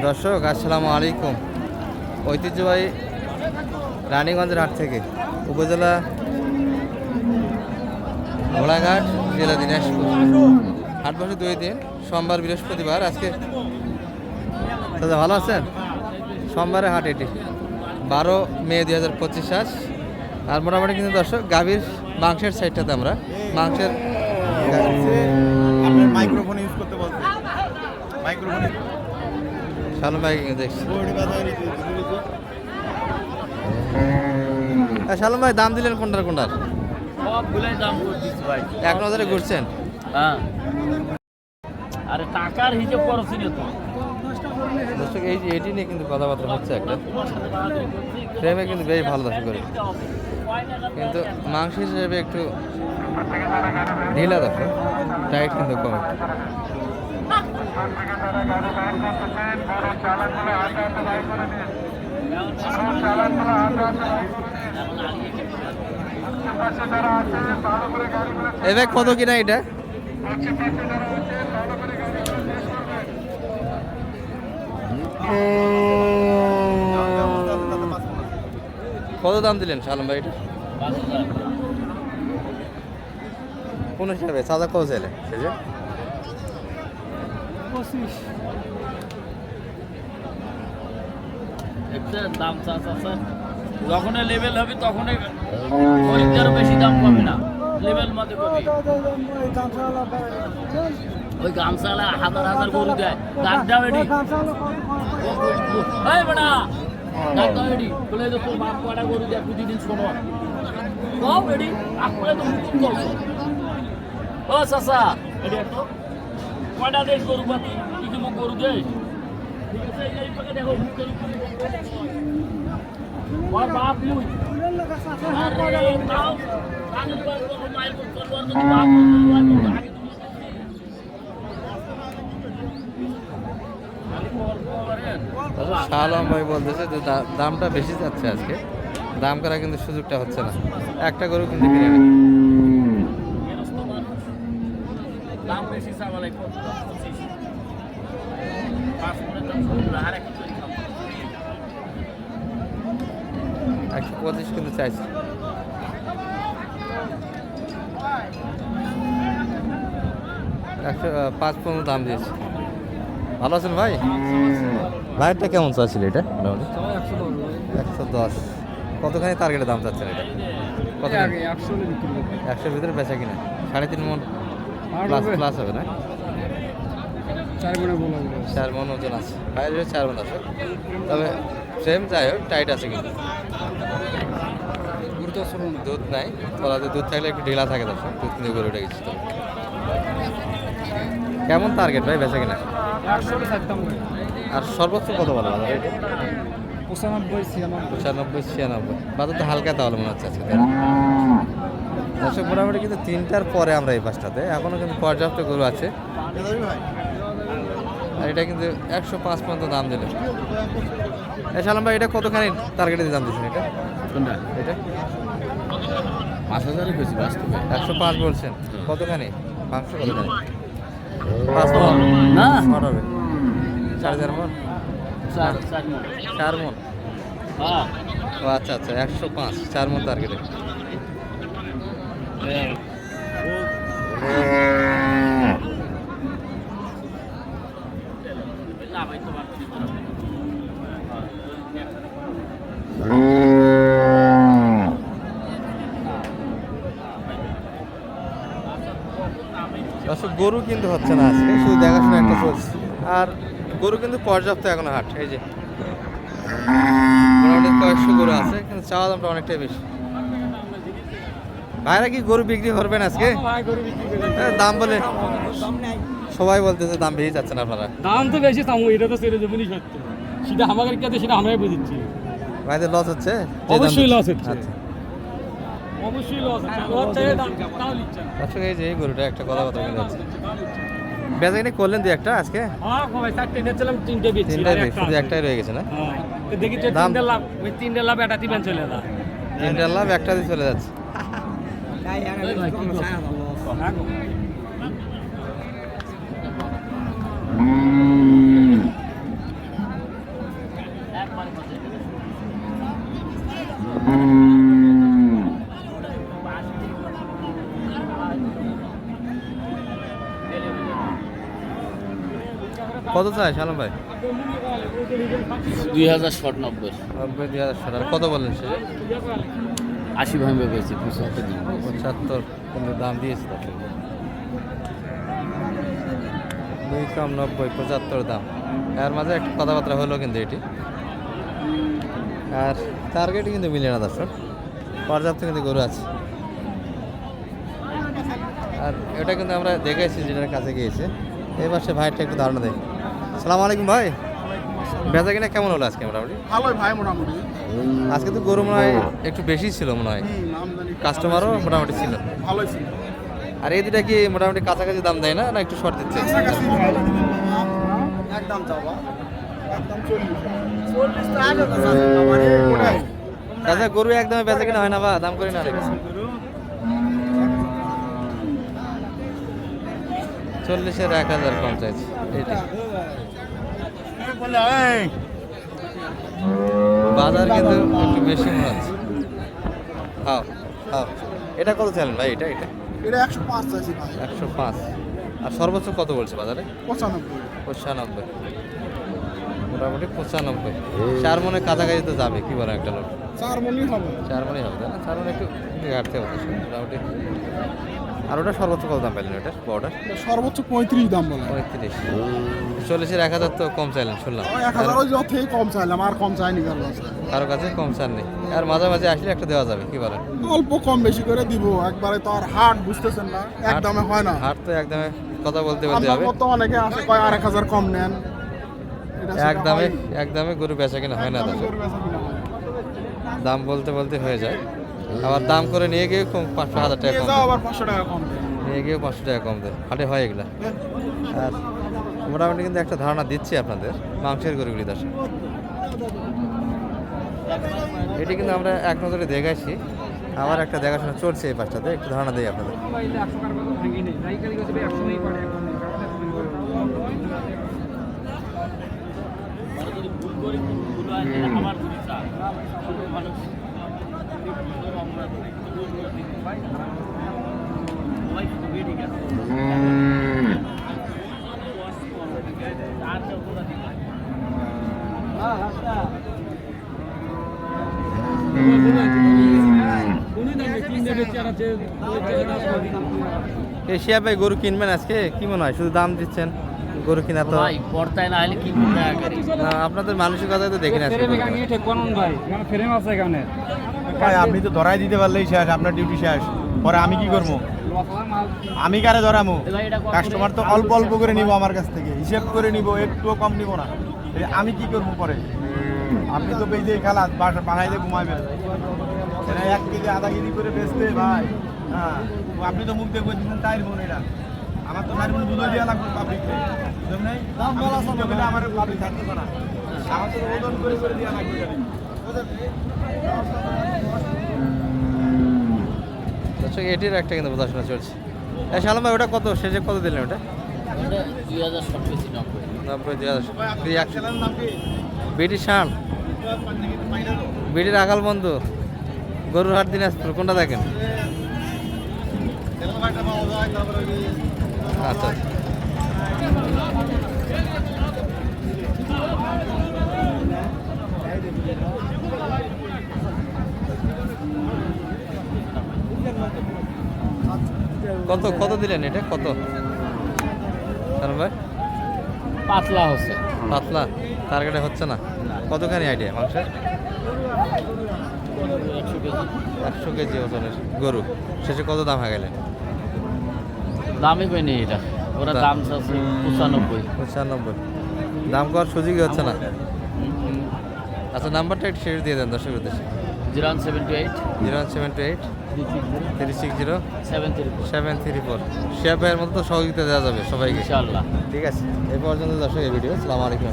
দর্শক আসসালামু আলাইকুম। ঐতিহ্যবাহী রানীগঞ্জের হাট থেকে উপজেলা ঘোড়াঘাট, জেলা দিনাজপুর। হাট বসে 2 দিন, সোমবার বৃহস্পতিবার। আজকে দাদা ভালো আছেন? সোমবারে হাট এটি 12 মে 2025 আজ। আর মোটামুটি কিন্তু দর্শক গাভীর মাংসের সাইডটাতে আমরা মাংসের মাইক্রোফোন ইউজ করতে বলতে মাইক্রোফোন শালম ভাই দেখছি। শালম ভাই দাম দিলেন কোনটার? সবগুলাই দাম করছিস ভাই। 1000-এ ঘুরছেন? হ্যাঁ, আরে টাকার হিসেব করছি না তো। দর্শক এই যে এটি নিয়ে কিন্তু কথাবার্তা হচ্ছে একটা ফ্রেমে কিন্তু বেশ ভালো দর্শক করে, কিন্তু মাংস হিসেবে একটু ঢিলা দর্শক, টাইট কিন্তু কম। এবার কত কিনা এটা? কত দাম দিলেন শালম ভাই এটা? কোন হিসাবে সাদা কত চাইলে? সে যে 25 একটা দাম চাচ্ছে। যখন লেভেল হবে তখন খরিদ্দারও বেশি দাম পাবে না, লেভেল মধ্যে পাবে। ওই গামছালা হাজার হাজার গরু দেয়, দাম দাও এডি। এই বেটা দাম দাও এডি, বলে তো তোর বাপ কয়টা গরু দেয় প্রতিদিন? শোনো কও এডি, আপনি তো হুকুম করছো। ও চাচা এডি তো কয়টা দেশ গরু পাতি কিছু গরু দেয়? ঠিক আছে, এই পাকে দেখো মুখের উপরে ওর বাপ লুই আরে তাও কানে পর তো মাইল করতে পারতো বাপ আগে শালম ভাই বলতেছে যে দামটা বেশি যাচ্ছে আজকে, দাম করা কিন্তু সুযোগটা হচ্ছে না। একটা গরু কিন্তু কিনে নেই। দাম বেশি চাওয়ালে কত 5 মিনিট দাম আর একটা 125 কিন্তু চাইছে। 105 পর্যন্ত দাম দিয়েছে। ভালো আছেন ভাই? ভাইয়েরটা কেমন চাচ্ছিল এটা? মোটামুটি 110। কতখানি টার্গেটের দাম চাচ্ছেন এটা? কত? 100-এর ভিতরে বেচা কিনা 3.5 মণ প্লাস হবে না? 4 মণ ওজন আছে ভাইয়ের, 4 মণ আছে। তবে সেম যাই হোক টাইট আছে কিন্তু দুধ নাই। তলাতে দুধ থাকলে একটু ঢিলা থাকে দর্শক, দুধ কিন্তু গরু উঠে গেছে। কেমন টার্গেট ভাই বেচা কিনা? আর সর্বোচ্চ কত বলা বাজার? 95-96 বাজার তো হালকা তাহলে মনে হচ্ছে আজকে। দর্শক মোটামুটি কিন্তু 3টার পরে আমরা এই পাশটাতে এখনও কিন্তু পর্যাপ্ত গরু আছে। আর এটা কিন্তু 105 পর্যন্ত দাম দিল। শালাম ভাই এটা কতখানি টার্গেটে দাম দিচ্ছেন এটা? এটা 5000 বেশি বাস্তবে 105 বলছেন। কতখানি মাংস? কতখানি? 5 মণ না হবে 4.5 মণ, 4 মণ। হ্যাঁ ও আচ্ছা আচ্ছা, 105 4 মণ টার্গেটে। গরু কিন্তু হচ্ছে না আজকে, শুধু দেখাশোনা একটা চলছে। আর গরু কিন্তু পর্যাপ্ত এখনো হাট। এই যে মোটামুটি কয়েকশো গরু আছে, কিন্তু চাওয়া দামটা অনেকটাই বেশি। ভাইরা কি গরু বিক্রি করবেন আজকে? দাম বলে সবাই বলতেছে দাম বেশি যাচ্ছে না আপনারা? দাম তো বেশি থামো, এটা তো ছেড়ে দেবেনি সত্য। সেটা আমাদের কাছে, সেটা আমরাই বুঝেছি। ভাইদের লস হচ্ছে? অবশ্যই লস হচ্ছে, আচ্ছা অবশ্যই লস হচ্ছে। লস চাই দাম তাও নিচ্ছে না। আচ্ছা এই যে এই গরুটা একটা কথা বলে যাচ্ছে, বেচা কিনে করলেন 2-1টা আজকে? হ্যাঁ ভাই, 4টে নিয়েছিলাম, 3টে বেচছি। 3টাই শুধু একটাই রয়ে গেছে না? হ্যাঁ, তো দেখি যে 3টে লাভ, ওই 3টে লাভ এটা দিবেন চলে না। 3টার লাভ একটা দিয়ে চলে যাচ্ছে। কত চাই সালাম ভাই? 2000 শর্ট 90 90 2000 কত বললেন সে? 80 ভাঙবে পেয়েছি 75 দিন 75 কিন্তু দাম দিয়েছে তাকে 2 কম 90 75 দাম। এর মাঝে একটা কথাবার্তা হলো কিন্তু এটি, আর টার্গেট কিন্তু মিলে না দর্শক, পর্যাপ্ত কিন্তু গরু আছে। আর এটা কিন্তু আমরা দেখেছি যেটার কাছে গিয়েছে। এবার সে ভাইটা একটু ধারণা দেয়। আসসালামু আলাইকুম ভাই, বেচা কিনা কেমন হলো আজকে মোটামুটি? ভালোই ভাই মোটামুটি। আজকে তো গরু মনে হয় একটু বেশি ছিল মনে হয়, কাস্টমারও মোটামুটি ছিল। ভালোই ছিল। আর এই দুটা কি মোটামুটি কাছাকাছি দাম দেয় না, না একটু শর্ট দিচ্ছে? একদম যাবা একদম 40 তো আগে তো আমারে ওটাই আচ্ছা, গরু একদমই বেচা কিনা হয় না বা দাম করি না? 40-এর 1000 কম চাইছে এইটা। বাজার কিন্তু একটু বেশি মনে হচ্ছে। হ্যাঁ হ্যাঁ, এটা কত চাইলেন ভাই? এটা এটা এটা 105 চাইছি ভাই। 105। আর সর্বোচ্চ কত বলছে বাজারে? 95 95, মোটামুটি 95। 4 মনে কাছাকাছি তো যাবে, কি বলে একটা লোক? 4 মণই হবে। 4 মনে হবে তাই না? 4 মনে একটু ঘাটতে হবে মোটামুটি। আর ওটা সর্বোচ্চ কত দাম পাইলেন ওটার বড়টা? সর্বোচ্চ 35 দাম বলে। 35। 40-এর 1000 তো কম চাইলেন শুনলাম। 1000 ওই যতই কম চাইলাম, আর কম চাইনি কারো কাছে। কারো কাছে কম চান নেই। আর মাঝে মাঝে আসলে একটা দেওয়া যাবে, কি বলেন? অল্প কম বেশি করে দিব, একবারে তো আর হাট বুঝতেছেন না, একদমে হয় না। হাট তো একদমে কথা বলতে বলতে আমার হবে। মতো অনেকে আছে কয় 1000 কম নেন, এটা সেটা একদমে হয়নি। একদমে গরু বেচা কিনা হয় না একদমে দাদা, গরু বেচা কিনা হয় না। দাম বলতে বলতে হয়ে যায়। আবার দাম করে নিয়ে গিয়ে 500-1000 টাকা নিয়ে কম যাও দেয়। আবার 500 টাকা কম দেয়। নিয়ে গিয়ে 500 টাকা কম দেয়, হাটে হয় এগুলা। আর মোটামুটি কিন্তু একটা ধারণা দিচ্ছি আপনাদের মাংসের গরুগুলি দর্শক। এটি কিন্তু আমরা এক নজরে দেখাইছি, আবার একটা দেখাশোনা চলছে এই পাশটাতে, একটু ধারণা দিই আপনাদের। এশিয়া ভাই গরু কিনবেন আজকে, কি মনে হয়? শুধু দাম দিচ্ছেন, গরু কিনা তো ভাই পড়তায় না হলে কি করতে আগে না, আপনাদের মানসিকতা তো দেখি না আজকে গরু কেনা। ভাই আপনি তো ধরাই দিতে পারলেই শেষ, আপনার ডিউটি শেষ। পরে আমি কি করবো? আমি কারে ধরামো? কাস্টমার তো অল্প অল্প করে নিব আমার কাছ থেকে, হিসেব করে নিব, একটুও কম নিব না। আমি কি করবো পরে? আপনি তো বেজে খেলা বানাইলে ঘুমাইবেন, 1 কেজি আধা কেজি করে বেচতে ভাই। হ্যাঁ, আপনি তো মুখ দেখবেন দিচ্ছেন তাই বোন, এটা আমার তো সারি দুধ দেওয়া লাগবে পাবলিককে। আমার পাবলিক থাকতে না, আমার তো ওজন করে করে দেওয়া লাগবে। দর্শক এটির একটা কিন্তু বোঝাশোনা চলছে। শালাম ভাই ওটা কত শেষে কত দিলেন ওটা? 2000 শর্ট পেয়েছি 90 90 বিডি শান, বিডির আকাল বন্ধু, গরুর হাট দিনাজপুর, কোনটা দেখেন? আচ্ছা কত কত দিলেন এটা? কত শালাম ভাই? পাতলা হচ্ছে পাতলা টার্গেটে হচ্ছে না? কতখানি আইডিয়া মাংসের? 100 কেজি 100 কেজি ওজনের গরু, শেষে কত দাম হয়ে গেলেন? দামই পাইনি এটা, ওরা দাম চাচ্ছে 95 95। দাম করার সুযোগই হচ্ছে না। আচ্ছা নাম্বারটা একটু শেষ দিয়ে দেন দর্শকের উদ্দেশ্যে। 078 01728 360 734 734। শেয়ার ভাইয়ের মতো তো সহযোগিতা দেওয়া যাবে সবাইকে, ইনশাআল্লাহ। ঠিক আছে। এই পর্যন্ত দর্শক এই ভিডিও। আসসালামু আলাইকুম।